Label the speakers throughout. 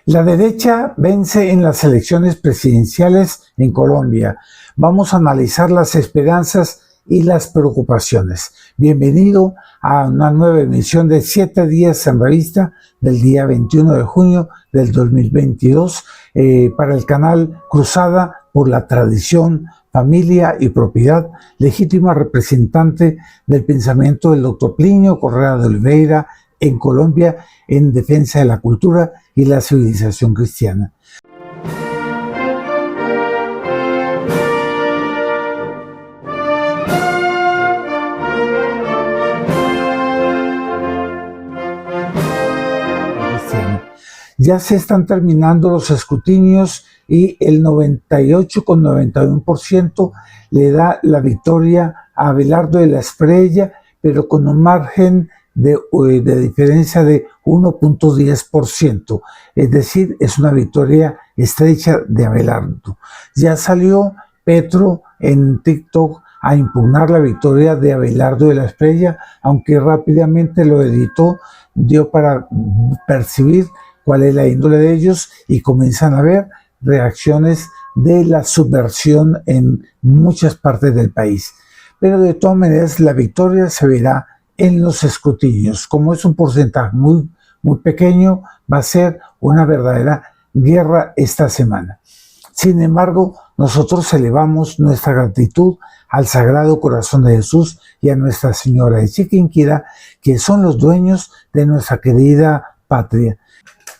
Speaker 1: La derecha vence en las elecciones presidenciales en Colombia. Vamos a analizar las esperanzas y las preocupaciones. Bienvenido a una nueva emisión de 7 días en revista del día 21 de junio del 2022 para el canal Cruzada por la Tradición, Familia y Propiedad, legítima representante del pensamiento del doctor Plinio Correa de Oliveira en Colombia en defensa de la cultura y la civilización cristiana. Ya se están terminando los escrutinios y el 98,91% le da la victoria a Abelardo de la Espriella, pero con un margen de diferencia de 1,10%. Es decir, es una victoria estrecha de Abelardo. Ya salió Petro en TikTok a impugnar la victoria de Abelardo de la Espriella, aunque rápidamente lo editó, dio para percibir cuál es la índole de ellos y comienzan a haber reacciones de la subversión en muchas partes del país. Pero de todas maneras la victoria se verá en los escrutinios. Como es un porcentaje muy pequeño, va a ser una verdadera guerra esta semana. Sin embargo, nosotros elevamos nuestra gratitud al Sagrado Corazón de Jesús y a Nuestra Señora de Chiquinquirá, que son los dueños de nuestra querida patria.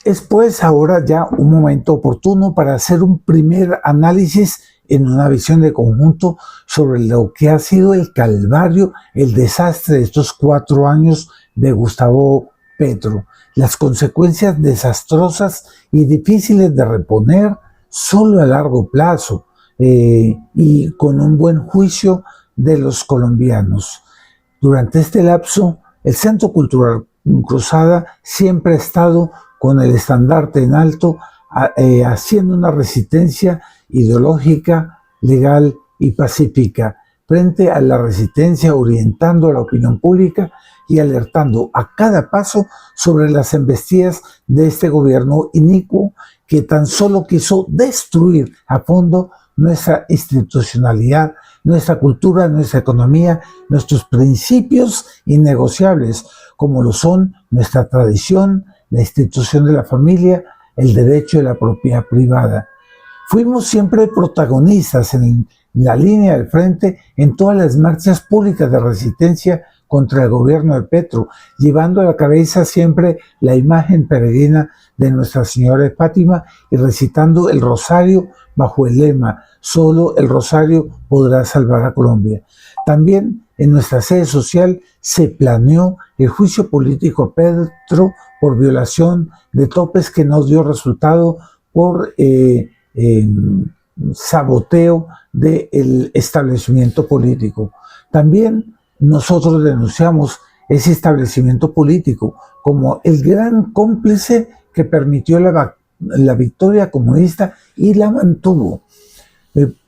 Speaker 1: Es pues ahora ya un momento oportuno para hacer un primer análisis en una visión de conjunto sobre lo que ha sido el calvario, el desastre de estos 4 años de Gustavo Petro. Las consecuencias desastrosas y difíciles de reponer solo a largo plazo y con un buen juicio de los colombianos. Durante este lapso, el Centro Cultural Cruzada siempre ha estado con el estandarte en alto, haciendo una resistencia ideológica, legal y pacífica, frente a la resistencia, orientando a la opinión pública y alertando a cada paso sobre las embestidas de este gobierno inicuo que tan solo quiso destruir a fondo nuestra institucionalidad, nuestra cultura, nuestra economía, nuestros principios innegociables, como lo son nuestra tradición, la institución de la familia, el derecho de la propiedad privada. Fuimos siempre protagonistas en la línea del frente en todas las marchas públicas de resistencia contra el gobierno de Petro, llevando a la cabeza siempre la imagen peregrina de Nuestra Señora de Fátima y recitando el rosario bajo el lema «Solo el rosario podrá salvar a Colombia». También en nuestra sede social se planeó el juicio político a Petro por violación de topes que no dio resultado por saboteo del establecimiento político. También nosotros denunciamos ese establecimiento político como el gran cómplice que permitió la victoria comunista y la mantuvo.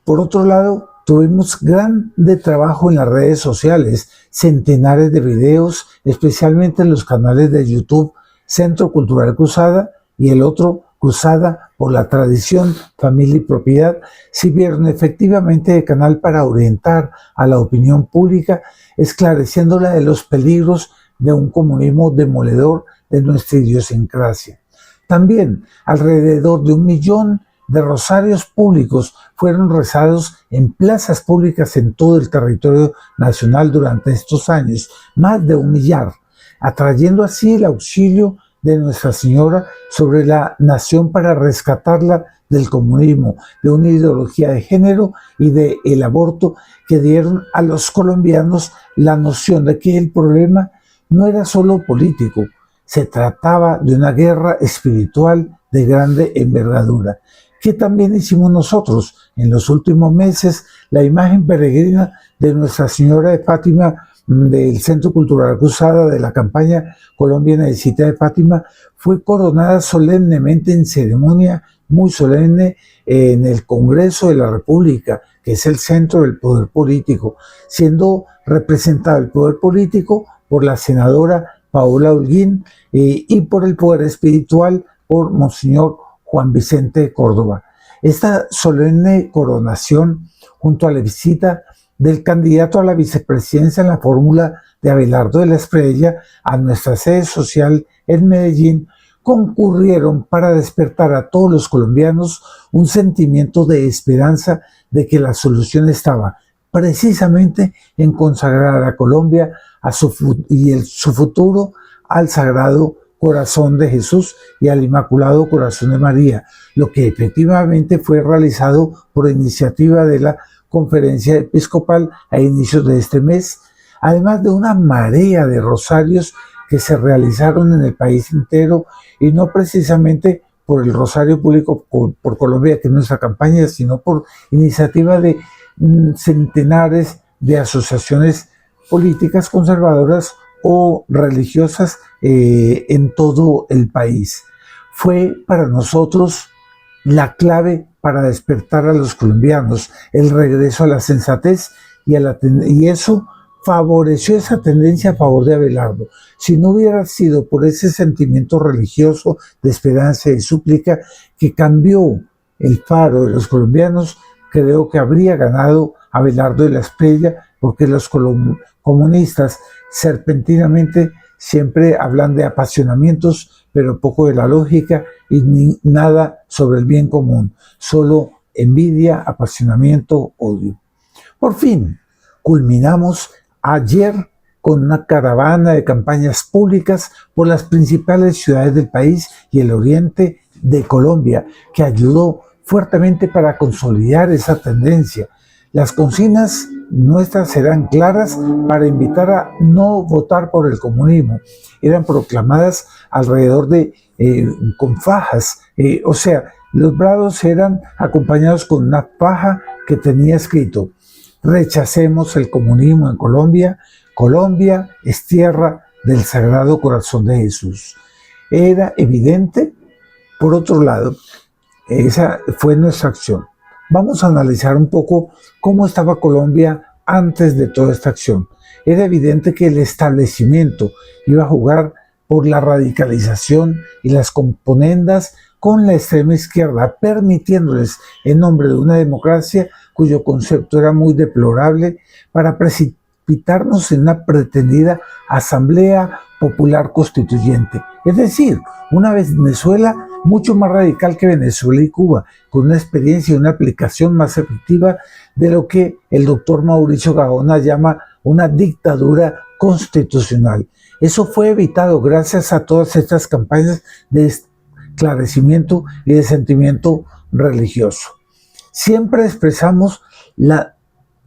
Speaker 1: Por otro lado, tuvimos grande trabajo en las redes sociales, centenares de videos, especialmente en los canales de YouTube Centro Cultural Cruzada y el otro Cruzada por la Tradición, Familia y Propiedad, sirvieron efectivamente de canal para orientar a la opinión pública, esclareciéndola de los peligros de un comunismo demoledor de nuestra idiosincrasia. También alrededor de 1 millón de rosarios públicos fueron rezados en plazas públicas en todo el territorio nacional durante estos años, más de 1 millar, atrayendo así el auxilio de Nuestra Señora sobre la nación para rescatarla del comunismo, de una ideología de género y del aborto que dieron a los colombianos la noción de que el problema no era solo político, se trataba de una guerra espiritual de grande envergadura. ¿Qué también hicimos nosotros? En los últimos meses, la imagen peregrina de Nuestra Señora de Fátima del Centro Cultural Cruzada de la campaña Colombia necesita de Fátima fue coronada solemnemente en ceremonia muy solemne en el Congreso de la República, que es el centro del poder político, siendo representado el poder político por la senadora Paola Holguín y por el poder espiritual por Monseñor Juan Vicente de Córdoba. Esta solemne coronación, junto a la visita del candidato a la vicepresidencia en la fórmula de Abelardo de la Espriella a nuestra sede social en Medellín, concurrieron para despertar a todos los colombianos un sentimiento de esperanza de que la solución estaba precisamente en consagrar a Colombia su futuro al Sagrado Corazón de Jesús y al Inmaculado Corazón de María, lo que efectivamente fue realizado por iniciativa de la Conferencia Episcopal a inicios de este mes, además de una marea de rosarios que se realizaron en el país entero, y no precisamente por el Rosario Público por Colombia, que es nuestra campaña, sino por iniciativa de centenares de asociaciones políticas conservadoras o religiosas en todo el país. Fue para nosotros la clave para despertar a los colombianos, el regreso a la sensatez y eso favoreció esa tendencia a favor de Abelardo. Si no hubiera sido por ese sentimiento religioso de esperanza y súplica que cambió el faro de los colombianos, creo que habría ganado Abelardo de la Espriella, porque los comunistas serpentinamente siempre hablan de apasionamientos, pero poco de la lógica y nada sobre el bien común, solo envidia, apasionamiento, odio. Por fin, culminamos ayer con una caravana de campañas públicas por las principales ciudades del país y el oriente de Colombia, que ayudó fuertemente para consolidar esa tendencia. Las consignas nuestras serán claras para invitar a no votar por el comunismo. Eran proclamadas alrededor de con fajas, o sea, los brados eran acompañados con una faja que tenía escrito: rechacemos el comunismo en Colombia, Colombia es tierra del Sagrado Corazón de Jesús. Era evidente. Por otro lado, esa fue nuestra acción. Vamos a analizar un poco cómo estaba Colombia antes de toda esta acción. Era evidente que el establecimiento iba a jugar por la radicalización y las componendas con la extrema izquierda, permitiéndoles, en nombre de una democracia cuyo concepto era muy deplorable, para precipitarnos en una pretendida Asamblea Popular Constituyente. Es decir, una Venezuela mucho más radical que Venezuela y Cuba, con una experiencia y una aplicación más efectiva de lo que el doctor Mauricio Gaona llama una dictadura constitucional. Eso fue evitado gracias a todas estas campañas de esclarecimiento y de sentimiento religioso. Siempre expresamos la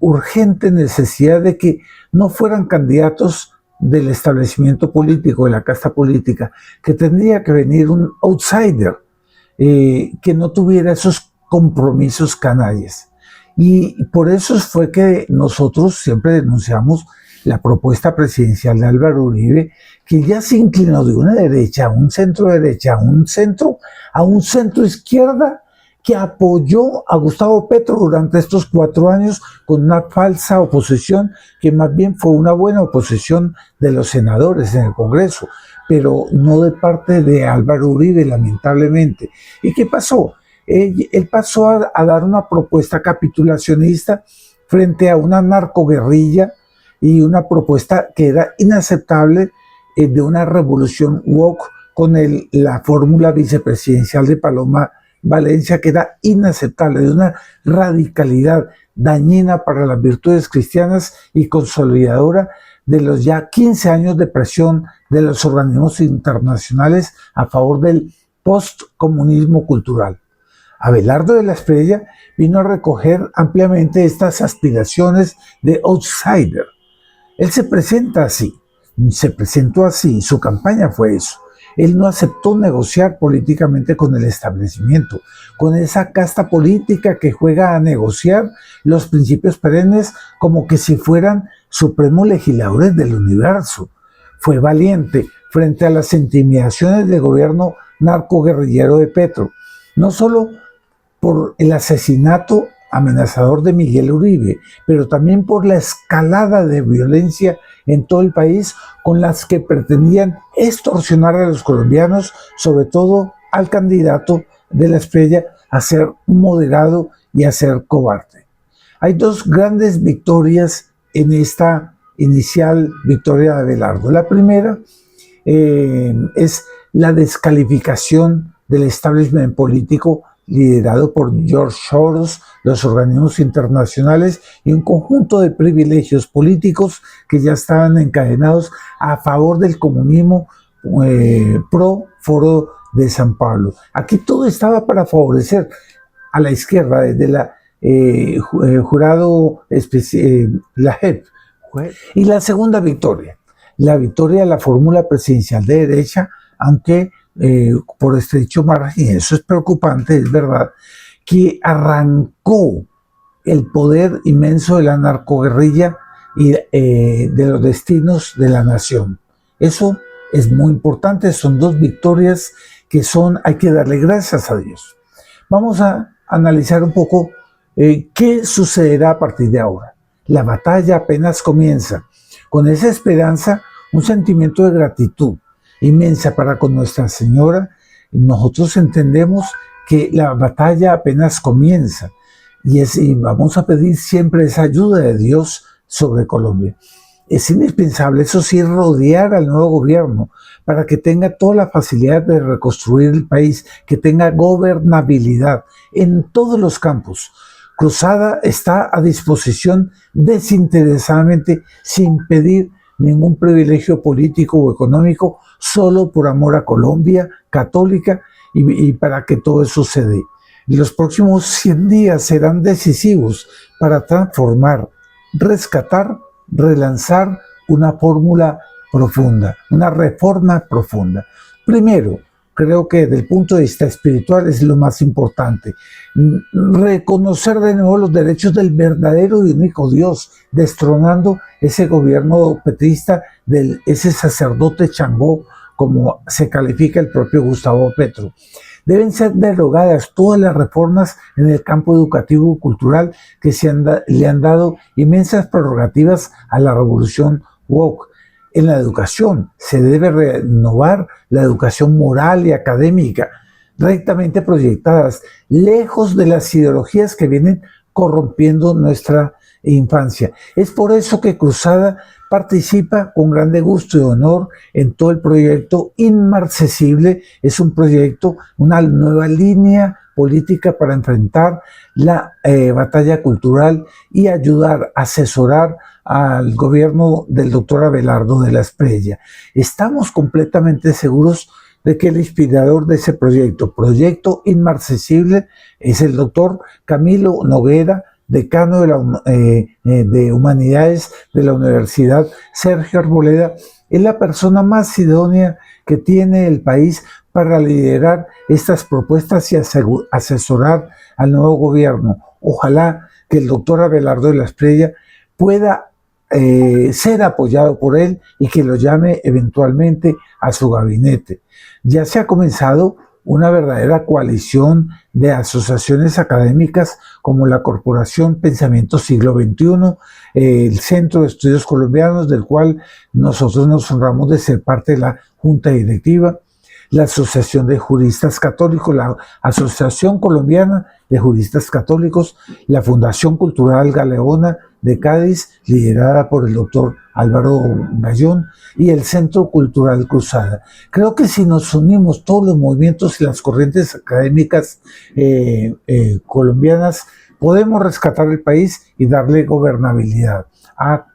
Speaker 1: urgente necesidad de que no fueran candidatos del establecimiento político, de la casta política, que tendría que venir un outsider que no tuviera esos compromisos canallas. Y por eso fue que nosotros siempre denunciamos la propuesta presidencial de Álvaro Uribe, que ya se inclinó de una derecha a un centro derecha, a un centro izquierda, que apoyó a Gustavo Petro durante estos 4 años con una falsa oposición, que más bien fue una buena oposición de los senadores en el Congreso, pero no de parte de Álvaro Uribe, lamentablemente. ¿Y qué pasó? Él pasó a dar una propuesta capitulacionista frente a una narcoguerrilla y una propuesta que era inaceptable de una revolución woke con la fórmula vicepresidencial de Paloma Valencia, que era inaceptable, de una radicalidad dañina para las virtudes cristianas y consolidadora de los ya 15 años de presión de los organismos internacionales a favor del postcomunismo cultural. Abelardo de la Espriella vino a recoger ampliamente estas aspiraciones de outsider. Él se presentó así, su campaña fue eso. Él no aceptó negociar políticamente con el establecimiento, con esa casta política que juega a negociar los principios perennes como que si fueran supremos legisladores del universo. Fue valiente frente a las intimidaciones del gobierno narcoguerrillero de Petro, no solo por el asesinato amenazador de Miguel Uribe, pero también por la escalada de violencia en todo el país con las que pretendían extorsionar a los colombianos, sobre todo al candidato de la Espriella a ser moderado y a ser cobarde. Hay dos grandes victorias en esta inicial victoria de Abelardo. La primera es la descalificación del establishment político liderado por George Soros, los organismos internacionales y un conjunto de privilegios políticos que ya estaban encadenados a favor del comunismo pro Foro de San Pablo. Aquí todo estaba para favorecer a la izquierda, desde la jurado la JEP. Y la segunda victoria, la victoria de la fórmula presidencial de derecha, aunque por estrecho margen, y eso es preocupante, es verdad, que arrancó el poder inmenso de la narcoguerrilla y de los destinos de la nación. Eso es muy importante, son dos victorias que hay que darle gracias a Dios. Vamos a analizar un poco qué sucederá a partir de ahora. La batalla apenas comienza. Con esa esperanza, un sentimiento de gratitud inmensa para con Nuestra Señora, nosotros entendemos que la batalla apenas comienza y vamos a pedir siempre esa ayuda de Dios sobre Colombia. Es indispensable, eso sí, rodear al nuevo gobierno para que tenga toda la facilidad de reconstruir el país, que tenga gobernabilidad en todos los campos. Cruzada está a disposición desinteresadamente, sin pedir ningún privilegio político o económico, solo por amor a Colombia católica y para que todo eso se dé. Los próximos 100 días serán decisivos para transformar, rescatar, relanzar una fórmula profunda, una reforma profunda. Primero, creo que desde el punto de vista espiritual es lo más importante. Reconocer de nuevo los derechos del verdadero y único Dios, destronando ese gobierno petrista ese sacerdote Changó, como se califica el propio Gustavo Petro. Deben ser derogadas todas las reformas en el campo educativo y cultural que le han dado inmensas prerrogativas a la revolución woke. En la educación se debe renovar la educación moral y académica, rectamente proyectadas, lejos de las ideologías que vienen corrompiendo nuestra infancia. Es por eso que Cruzada participa con grande gusto y honor en todo el proyecto inmarcesible. Es un proyecto, una nueva línea política para enfrentar la batalla cultural y ayudar, asesorar al gobierno del doctor Abelardo de la Espriella. Estamos completamente seguros de que el inspirador de ese proyecto inmarcesible, es el doctor Camilo Noguera, decano de Humanidades de la Universidad Sergio Arboleda. Es la persona más idónea que tiene el país para liderar estas propuestas y asesorar al nuevo gobierno. Ojalá que el doctor Abelardo de la Espriella pueda ser apoyado por él y que lo llame eventualmente a su gabinete. Ya se ha comenzado una verdadera coalición de asociaciones académicas como la Corporación Pensamiento Siglo XXI, el Centro de Estudios Colombianos, del cual nosotros nos honramos de ser parte de la Junta Directiva, la Asociación de Juristas Católicos, la Asociación Colombiana de Juristas Católicos, la Fundación Cultural Galeona de Cádiz, liderada por el doctor Álvaro Gallón, y el Centro Cultural Cruzada. Creo que si nos unimos todos los movimientos y las corrientes académicas colombianas, podemos rescatar el país y darle gobernabilidad a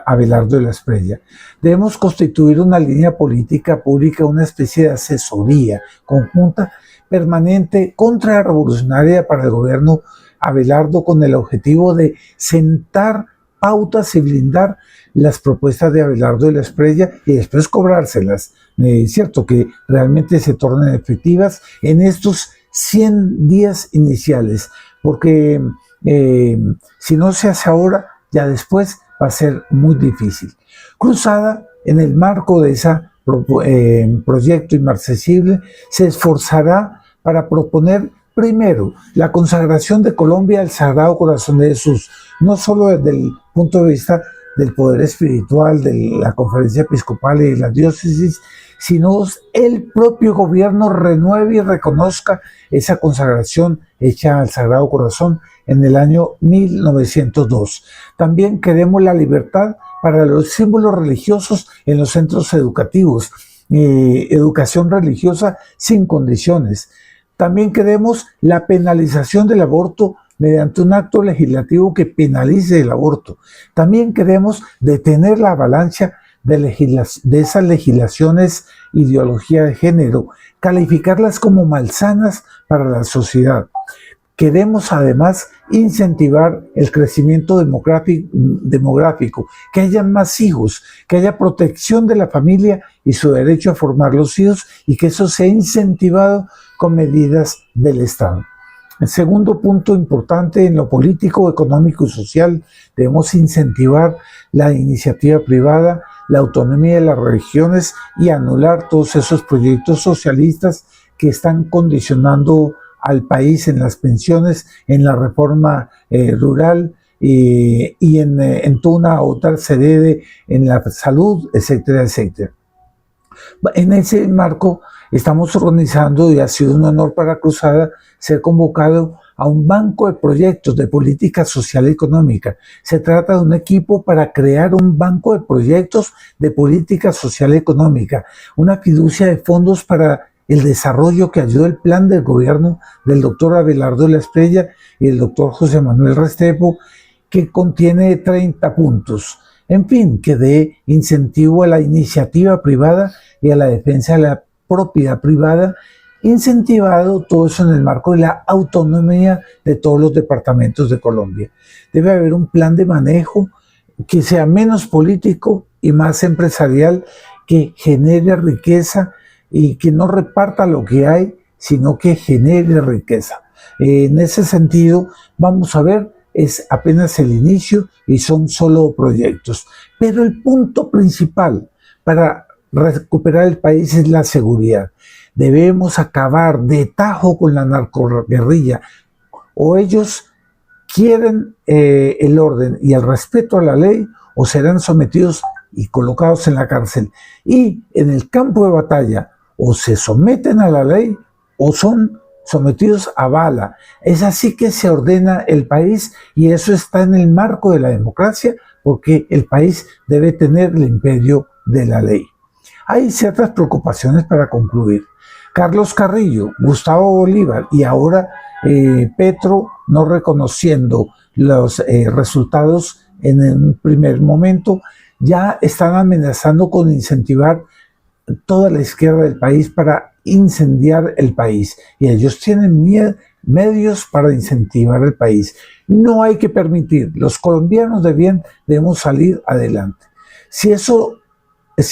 Speaker 1: Abelardo de la Espriella. Debemos constituir una línea política pública, una especie de asesoría conjunta permanente contrarrevolucionaria para el gobierno Abelardo, con el objetivo de sentar pautas y blindar las propuestas de Abelardo de la Espriella y después cobrárselas. Es cierto que realmente se tornen efectivas en estos 100 días iniciales, porque si no se hace ahora, ya después va a ser muy difícil. Cruzada, en el marco de ese proyecto inmarcesible, se esforzará para proponer primero la consagración de Colombia al Sagrado Corazón de Jesús, no solo desde el punto de vista del poder espiritual, de la conferencia episcopal y de la diócesis, sino el propio gobierno renueve y reconozca esa consagración hecha al Sagrado Corazón en el año 1902. También queremos la libertad para los símbolos religiosos en los centros educativos, educación religiosa sin condiciones. También queremos la penalización del aborto mediante un acto legislativo que penalice el aborto. También queremos detener la avalancha de esas legislaciones, ideología de género, calificarlas como malsanas para la sociedad. Queremos además incentivar el crecimiento demográfico, que haya más hijos, que haya protección de la familia y su derecho a formar los hijos, y que eso sea incentivado con medidas del Estado. El segundo punto importante en lo político, económico y social, debemos incentivar la iniciativa privada, la autonomía de las regiones y anular todos esos proyectos socialistas que están condicionando al país en las pensiones, en la reforma rural y en toda una otra serie en la salud, etcétera, etcétera. En ese marco estamos organizando, y ha sido un honor para Cruzada ser convocado a un banco de proyectos de política social y económica. Se trata de un equipo para crear un banco de proyectos de política social y económica, una fiducia de fondos para el desarrollo que ayuda el plan del gobierno del doctor Abelardo de la Espriella y el doctor José Manuel Restrepo, que contiene 30 puntos. En fin, que dé incentivo a la iniciativa privada y a la defensa de la propiedad privada, incentivado todo eso en el marco de la autonomía de todos los departamentos de Colombia. Debe haber un plan de manejo que sea menos político y más empresarial, que genere riqueza y que no reparta lo que hay, sino que genere riqueza. En ese sentido, vamos a ver, es apenas el inicio y son solo proyectos. Pero el punto principal para recuperar el país es la seguridad. Debemos acabar de tajo con la narcoguerrilla. O ellos quieren el orden y el respeto a la ley, o serán sometidos y colocados en la cárcel. Y en el campo de batalla, o se someten a la ley o son sometidos a bala. Es así que se ordena el país, y eso está en el marco de la democracia, porque el país debe tener el imperio de la ley. Hay ciertas preocupaciones para concluir. Carlos Carrillo, Gustavo Bolívar y ahora Petro, no reconociendo los resultados en un primer momento, ya están amenazando con incentivar toda la izquierda del país para incendiar el país, y ellos tienen medios para incentivar el país. No hay que permitir, los colombianos de bien debemos salir adelante. Si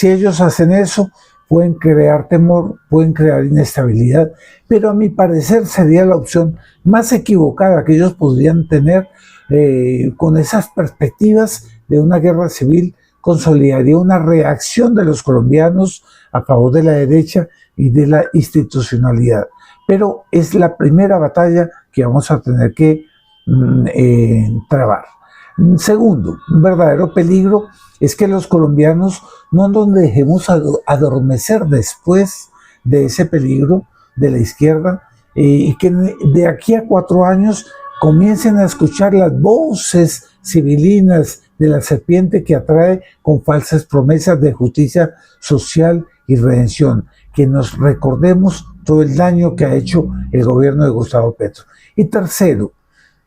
Speaker 1: ellos hacen eso, pueden crear temor, pueden crear inestabilidad, pero a mi parecer sería la opción más equivocada que ellos podrían tener. Con esas perspectivas de una guerra civil, consolidaría una reacción de los colombianos a favor de la derecha y de la institucionalidad. Pero es la primera batalla que vamos a tener que trabar. Segundo, un verdadero peligro es que los colombianos no nos dejemos adormecer después de ese peligro de la izquierda, y que de aquí a 4 años comiencen a escuchar las voces civilinas de la serpiente que atrae con falsas promesas de justicia social y redención, que nos recordemos todo el daño que ha hecho el gobierno de Gustavo Petro. Y tercero,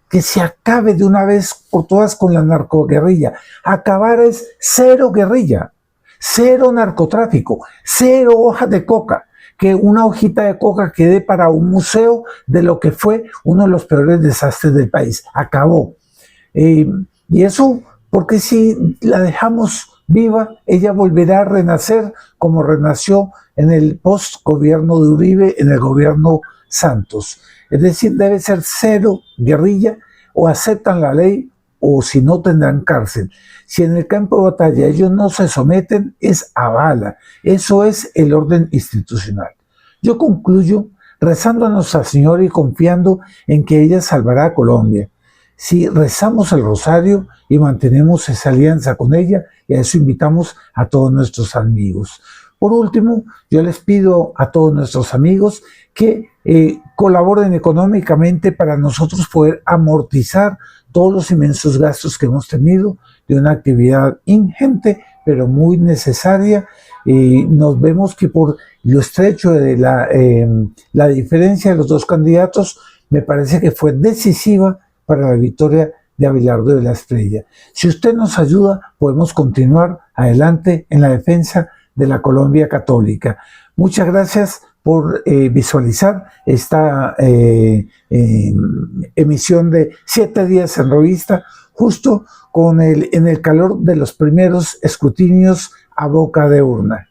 Speaker 1: que se acabe de una vez por todas con la narcoguerrilla. Acabar es cero guerrilla, cero narcotráfico, cero hojas de coca. Que una hojita de coca quede para un museo de lo que fue uno de los peores desastres del país. Acabó. Y eso, porque si la dejamos viva, ella volverá a renacer como renació en el post-gobierno de Uribe, en el gobierno Santos. Es decir, debe ser cero guerrilla, o aceptan la ley o si no tendrán cárcel. Si en el campo de batalla ellos no se someten, es a bala. Eso es el orden institucional. Yo concluyo rezando a Nuestra Señora y confiando en que ella salvará a Colombia. Si rezamos el rosario y mantenemos esa alianza con ella, y a eso invitamos a todos nuestros amigos. Por último, yo les pido a todos nuestros amigos que colaboren económicamente para nosotros poder amortizar todos los inmensos gastos que hemos tenido de una actividad ingente, pero muy necesaria. Nos vemos que por lo estrecho de la diferencia de los dos candidatos, me parece que fue decisiva para la victoria de Abelardo de la Espriella. Si usted nos ayuda, podemos continuar adelante en la defensa de la Colombia católica. Muchas gracias por visualizar esta emisión de 7 días en revista, justo en el calor de los primeros escrutinios a boca de urna.